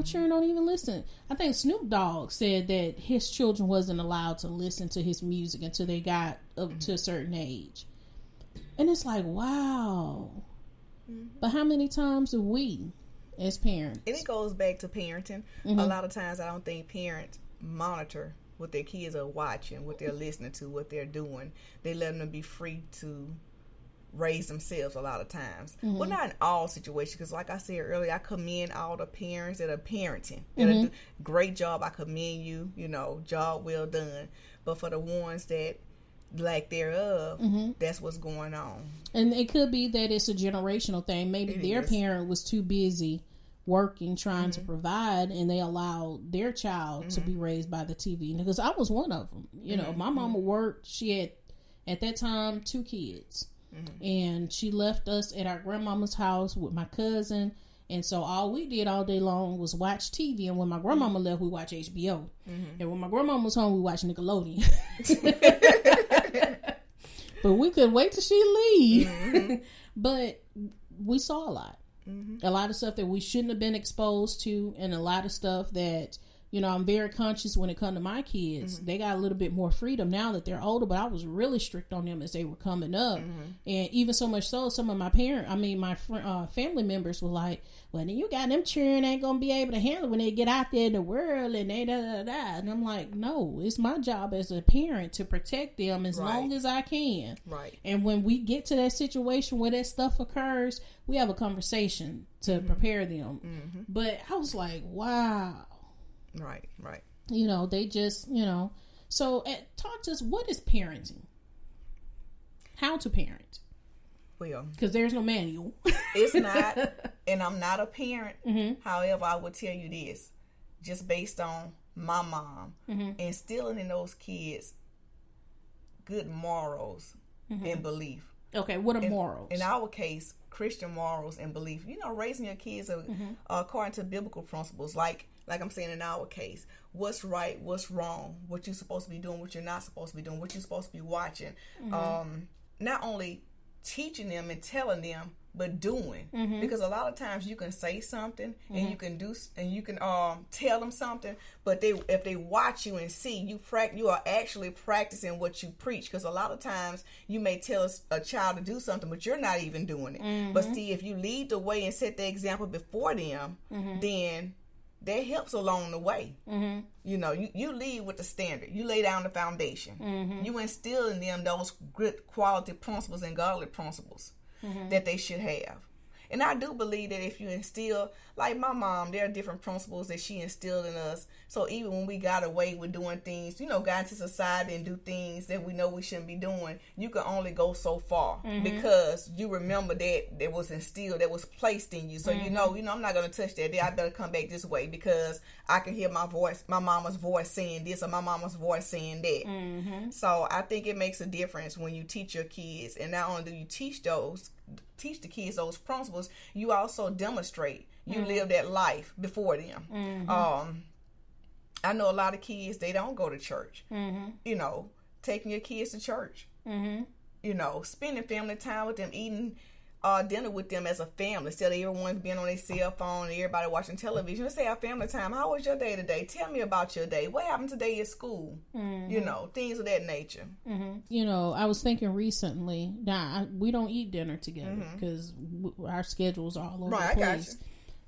children don't even listen. I think Snoop Dogg said that his children wasn't allowed to listen to his music until they got up to a certain age. And it's like, wow. But how many times do we, as parents? And it goes back to parenting. A lot of times I don't think parents monitor what their kids are watching, what they're listening to, what they're doing. They let them be free to raise themselves a lot of times. Well, not in all situations, because like I said earlier, I commend all the parents that are parenting. That do great job. I commend you, job well done. But for the ones that lack thereof, that's what's going on. And it could be that it's a generational thing. Maybe their parent was too busy working, trying to provide, and they allowed their child to be raised by the TV. Because I was one of them. My mama worked. She had, at that time, 2 kids. And she left us at our grandmama's house with my cousin. And so all we did all day long was watch TV. And when my grandmama left, we watched HBO. And when my grandmama was home, we watched Nickelodeon. But we couldn't wait till she leave. But we saw a lot. A lot of stuff that we shouldn't have been exposed to, and a lot of stuff that, I'm very conscious when it comes to my kids. They got a little bit more freedom now that they're older, but I was really strict on them as they were coming up. And even so much so, some of my family members were like, well, then you got them children ain't going to be able to handle when they get out there in the world and they da-da-da. And I'm like, no, it's my job as a parent to protect them as long as I can. Right. And when we get to that situation where that stuff occurs, we have a conversation to prepare them. But I was like, wow. Right. They just, So, talk to us, what is parenting? How to parent? Well, because there's no manual. It's not, and I'm not a parent. However, I will tell you this, just based on my mom, instilling in those kids good morals and belief. Okay, what are morals? In our case, Christian morals and belief. Raising your kids according to biblical principles, like I'm saying in our case, what's right, what's wrong, what you're supposed to be doing, what you're not supposed to be doing, what you're supposed to be watching. Not only teaching them and telling them, but doing. Because a lot of times you can say something and you can do, and you can tell them something, but if they watch you and see you are actually practicing what you preach. Because a lot of times you may tell a child to do something, but you're not even doing it. But see, if you lead the way and set the example before them, then that helps along the way. You lead with the standard. You lay down the foundation. You instill in them those good quality principles and godly principles that they should have. And I do believe that if you instill, like my mom, there are different principles that she instilled in us. So even when we got away with doing things, got into society and do things that we know we shouldn't be doing, you can only go so far because you remember that was instilled, that was placed in you. So I'm not going to touch that. I better come back this way because I can hear my mama's voice saying this or my mama's voice saying that. So I think it makes a difference when you teach your kids, and not only do you teach the kids those principles, you also demonstrate. You live that life before them. I know a lot of kids, they don't go to church. Taking your kids to church. Spending family time with them, eating dinner with them as a family instead of everyone being on their cell phone and everybody watching television. Let's say our family time. How was your day today? Tell me about your day. What happened today at school? Things of that nature. I was thinking recently, we don't eat dinner together because our schedules are all over the place. I got you.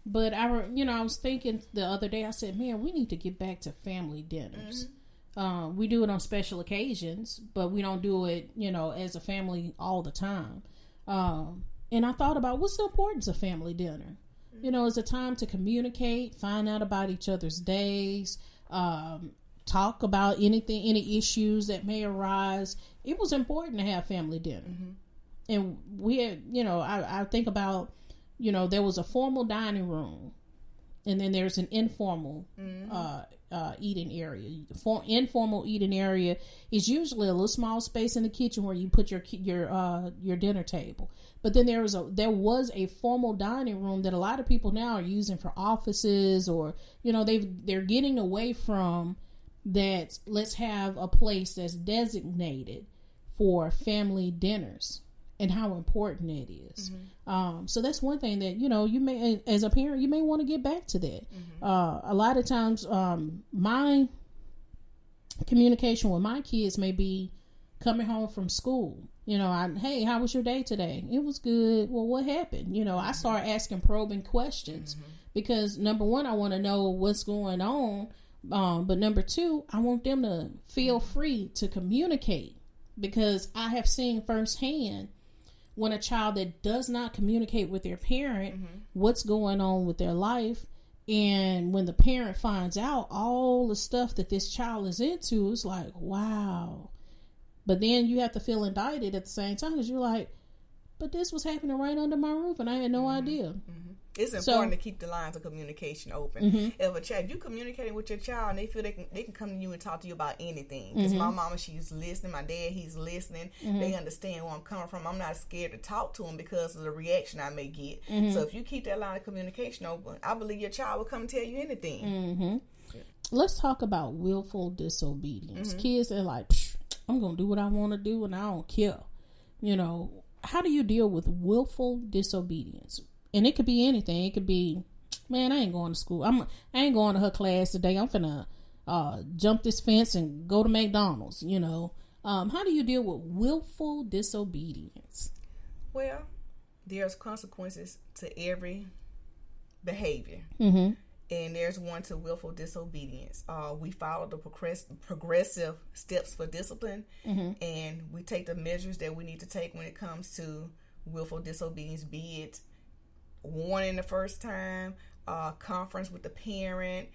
But I was thinking the other day, I said, man, we need to get back to family dinners. We do it on special occasions, but we don't do it, as a family all the time. And I thought about what's the importance of family dinner. It's a time to communicate, find out about each other's days, talk about any issues that may arise. It was important to have family dinner. And we had, I think about, there was a formal dining room, and then there's an informal eating area. Informal eating area is usually a little small space in the kitchen where you put your dinner table. But then there was a formal dining room that a lot of people now are using for offices, or they're getting away from that. Let's have a place that's designated for family dinners. and how important it is. So that's one thing that, you may, as a parent, you may want to get back to that. A lot of times, my communication with my kids may be coming home from school. Hey, how was your day today? It was good. Well, what happened? I start asking probing questions because number one, I want to know what's going on. But number two, I want them to feel free to communicate, because I have seen firsthand when a child that does not communicate with their parent what's going on with their life, and when the parent finds out all the stuff that this child is into, it's like, wow. But then you have to feel indicted at the same time, because you're like, but this was happening right under my roof and I had no idea. It's important to keep the lines of communication open. If you communicating with your child and they feel they can come to you and talk to you about anything. Because my mama, she's listening. My dad, he's listening. They understand where I'm coming from. I'm not scared to talk to them because of the reaction I may get. So if you keep that line of communication open, I believe your child will come and tell you anything. Let's talk about willful disobedience. Kids are like, I'm going to do what I want to do and I don't care. How do you deal with willful disobedience? And it could be anything. It could be, man, I ain't going to school. I ain't going to her class today. I'm finna jump this fence and go to McDonald's. How do you deal with willful disobedience? Well, there's consequences to every behavior. And there's one to willful disobedience. We follow the progressive steps for discipline, and we take the measures that we need to take when it comes to willful disobedience, be it warning the first time, conference with the parent,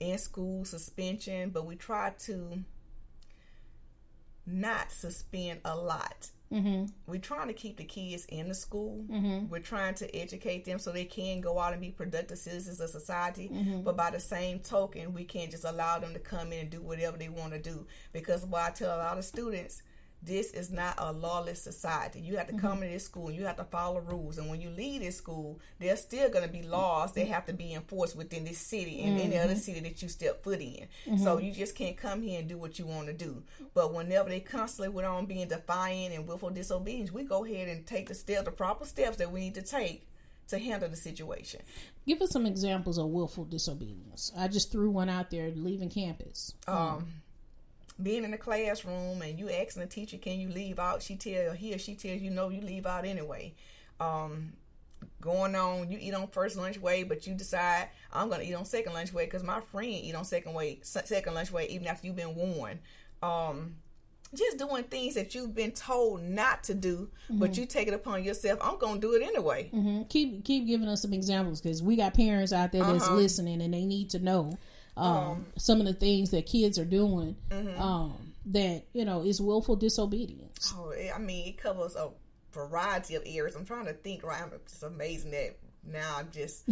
in school suspension. But we try to not suspend a lot. We're trying to keep the kids in the school. We're trying to educate them so they can go out and be productive citizens of society. But by the same token, we can't just allow them to come in and do whatever they want to do. Because what I tell a lot of students, this is not a lawless society. You have to come into this school and you have to follow rules. And when you leave this school, there's still going to be laws that have to be enforced within this city and any other city that you step foot in. So you just can't come here and do what you want to do. But whenever they constantly went on being defiant and willful disobedience, we go ahead and take the proper steps that we need to take to handle the situation. Give us some examples of willful disobedience. I just threw one out there, leaving campus. Being in the classroom and you asking the teacher, can you leave out? He or she tells you no, you leave out anyway. Going on, you eat on first lunch way, but you decide I'm going to eat on second lunch way because my friend eat on second lunch way even after you've been warned. Just doing things that you've been told not to do, but you take it upon yourself. I'm going to do it anyway. Keep giving us some examples, because we got parents out there that's listening and they need to know some of the things that kids are doing that is willful disobedience. It covers a variety of areas. I'm trying to think. Right, it's amazing that now I'm just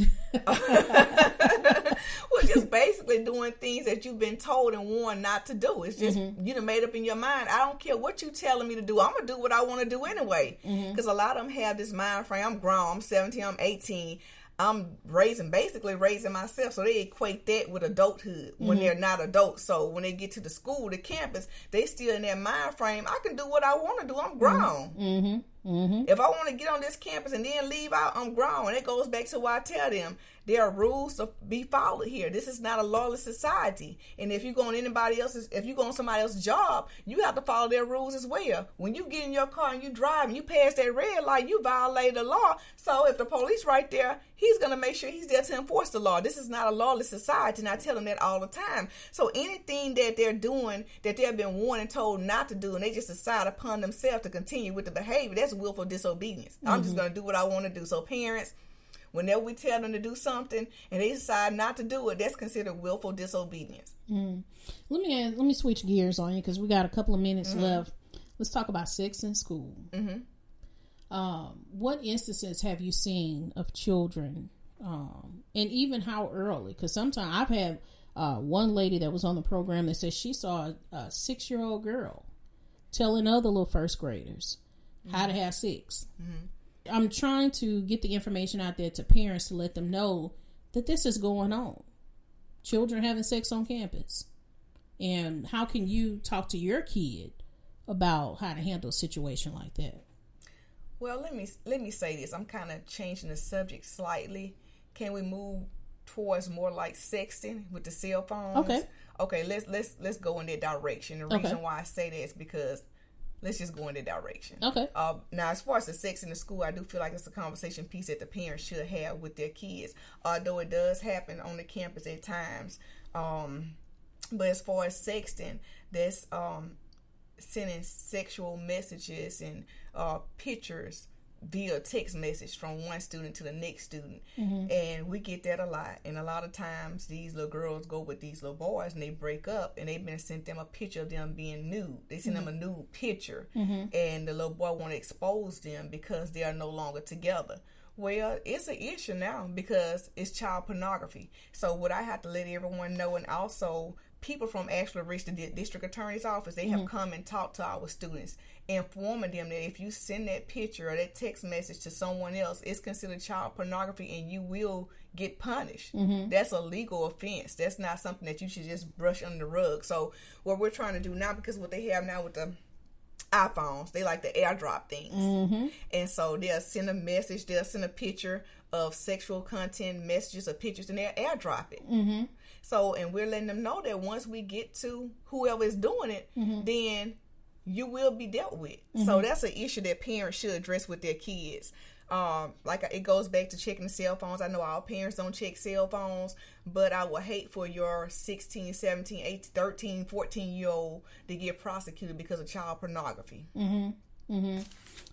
just basically doing things that you've been told and warned not to do. It's just you done made up in your mind, I don't care what you telling me to do, I'm gonna do what I want to do anyway. Because a lot of them have this mind frame. I'm grown, I'm 17, I'm 18, I'm raising myself, so they equate that with adulthood when they're not adults. So when they get to the school, the campus, they still in their mind frame, I can do what I want to do, I'm grown. If I want to get on this campus and then leave out, I'm grown. And it goes back to what I tell them. There are rules to be followed here. This is not a lawless society. And if you go on somebody else's job, you have to follow their rules as well. When you get in your car and you drive and you pass that red light, you violate the law. So if the police right there, he's going to make sure he's there to enforce the law. This is not a lawless society, and I tell them that all the time. So anything that they're doing that they've been warned and told not to do, and they just decide upon themselves to continue with the behavior, that's willful disobedience. I'm just going to do what I want to do. So parents, whenever we tell them to do something and they decide not to do it, that's considered willful disobedience. Let me switch gears on you, because we got a couple of minutes left. Let's talk about sex in school. What instances have you seen of children, and even how early? Because sometimes I've had one lady that was on the program that said she saw a 6-year-old girl telling other little first graders how to have sex. I'm trying to get the information out there to parents to let them know that this is going on. Children having sex on campus. And how can you talk to your kid about how to handle a situation like that? Well, let me say this. I'm kind of changing the subject slightly. Can we move towards more like sexting with the cell phones? Okay. Let's go in that direction. The reason why I say that is because let's just go in that direction. Okay. Now, as far as the sex in the school, I do feel like it's a conversation piece that the parents should have with their kids. Although it does happen on the campus at times. But as far as sexting, that's sending sexual messages and pictures via text message from one student to the next student. And we get that a lot. And a lot of times these little girls go with these little boys and they break up, and they've been sent them a picture of them being nude. They send them a nude picture, and the little boy want to expose them because they are no longer together. Well, it's an issue now because it's child pornography. So what I have to let everyone know, and also people from actually reached the district attorney's office, they have come and talked to our students, informing them that if you send that picture or that text message to someone else, it's considered child pornography and you will get punished. That's a legal offense. That's not something that you should just brush under the rug. So what we're trying to do now, because what they have now with the iPhones, they like to airdrop things. And so they'll send a message, they'll send a picture of sexual content, messages or pictures, and they'll airdrop it. So, and we're letting them know that once we get to whoever is doing it, then you will be dealt with. So that's an issue that parents should address with their kids. Like it goes back to checking the cell phones. I know all parents don't check cell phones, but I would hate for your 16, 17, 18, 13, 14-year-old to get prosecuted because of child pornography.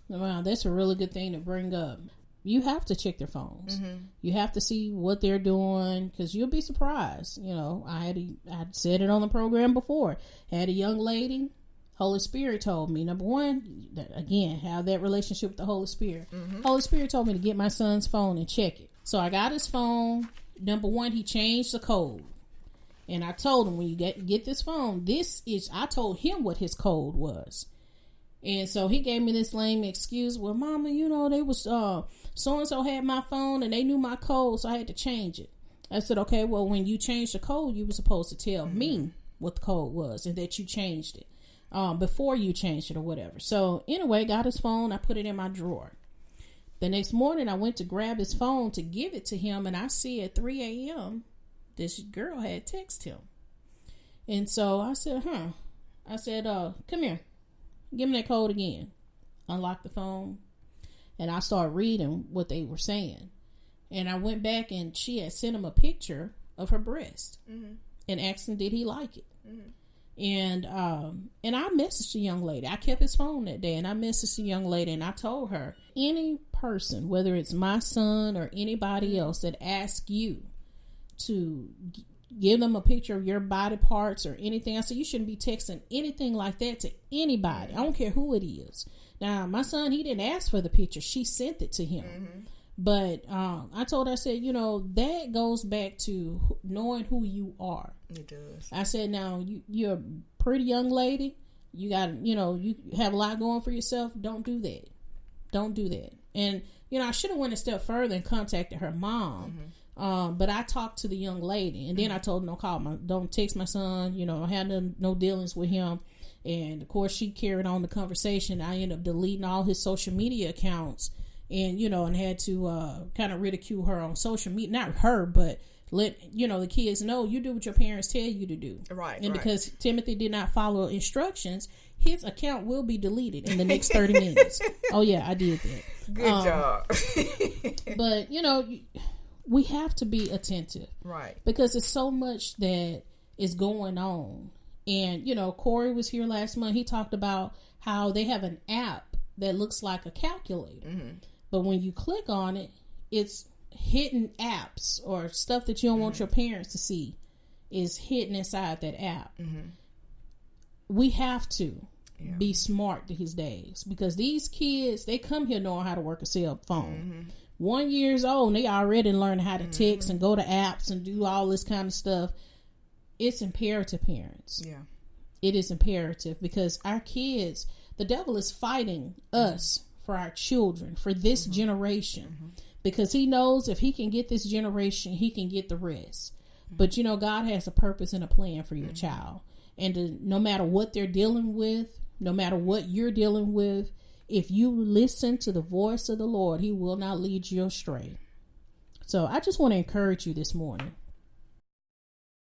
Wow, that's a really good thing to bring up. You have to check their phones. You have to see what they're doing, because you'll be surprised. You know, I said it on the program before. I had a young lady. Holy Spirit told me, number one, again, have that relationship with the Holy Spirit. Holy Spirit told me to get my son's phone and check it. So I got his phone. Number one, he changed the code. And I told him, when you get this phone, I told him what his code was. And so he gave me this lame excuse. Well, Mama, they was, so-and-so had my phone and they knew my code, so I had to change it. I said, okay, well, when you changed the code, you were supposed to tell me what the code was and that you changed it. Before you changed it or whatever. So anyway, got his phone. I put it in my drawer. The next morning, I went to grab his phone to give it to him, and I see at 3 a.m. this girl had texted him. And so I said, I said, come here. Give me that code again. Unlock the phone. And I started reading what they were saying. And I went back, and she had sent him a picture of her breast and asked him, did he like it? And I messaged the young lady. I kept his phone that day, and I messaged the young lady, and I told her, any person, whether it's my son or anybody else that asks you to give them a picture of your body parts or anything, I said, you shouldn't be texting anything like that to anybody. I don't care who it is. Now, my son, he didn't ask for the picture. She sent it to him. But I told her, I said, that goes back to knowing who you are. It does. I said, now, you're a pretty young lady. You got, you have a lot going for yourself. Don't do that. Don't do that. And, I should have went a step further and contacted her mom. But I talked to the young lady. And then I told her, don't text my son. I had no dealings with him. And, of course, she carried on the conversation. I ended up deleting all his social media accounts. And, and had to kind of ridicule her on social media. Not her, but let, the kids know you do what your parents tell you to do. Right. And because Timothy did not follow instructions, his account will be deleted in the next 30 minutes. Oh, yeah, I did that. Good job. But, we have to be attentive. Right. Because it's so much that is going on. And, Corey was here last month. He talked about how they have an app that looks like a calculator. But when you click on it, it's hidden apps or stuff that you don't want your parents to see is hidden inside that app. We have to be smart these days, because these kids, they come here knowing how to work a cell phone. 1 year old, and they already learn how to text and go to apps and do all this kind of stuff. It's imperative, parents. Yeah. It is imperative, because our kids, the devil is fighting us for our children, for this generation, because he knows if he can get this generation, he can get the rest. But God has a purpose and a plan for your child, and no matter what they're dealing with, no matter what you're dealing with, if you listen to the voice of the Lord, he will not lead you astray. So I just want to encourage you this morning.